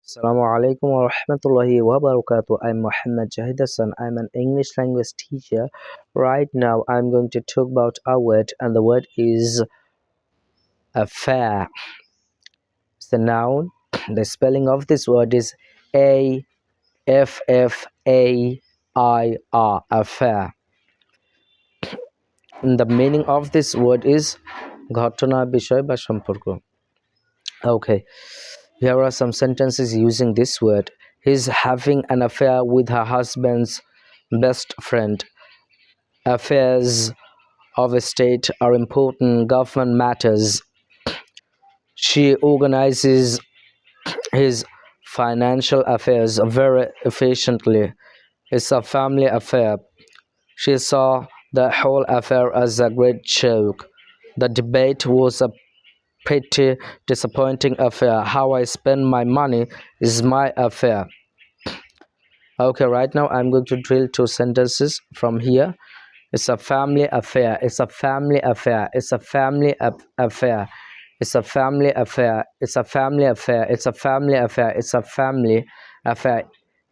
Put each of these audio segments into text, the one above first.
Assalamu alaikum wa rahmatullahi wa barakatuh. I'm Muhammad Jahid Hassan. I'm an English language teacher. Right now, I'm going to talk about a word, and the word is affair. It's the noun. The spelling of this word is AFFAIR, affair. And the meaning of this word is ঘটনা বিষয় বা সম্পর্ক. Okay, here are some sentences using this word. He's having an affair with her husband's best friend. Affairs of a state are important government matters. She organizes his financial affairs very efficiently. It's a family affair. She saw the whole affair as a great joke. The debate was a pretty disappointing affair. How I spend my money is my affair. Okay, right now I'm going to drill two sentences from here. It's a family affair. It's a family affair. It's a family affair. It's a family affair. It's a family affair. It's a family affair. It's a family affair.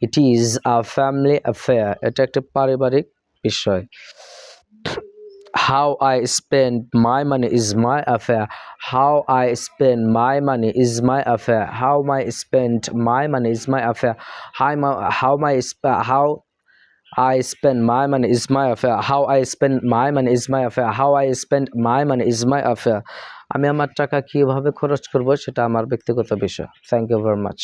It is a family affair. এটা একটা পারিবারিক বিষয়. How I spend my money is my affair. How I spend my money is my affair. How I spend my money is my affair. How I spend my money is my affair. How I spend my money is my affair. How I spend my money is my affair. আমি আমার টাকা কিভাবে খরচ করব সেটা আমার ব্যক্তিগত বিষয়. Thank you very much.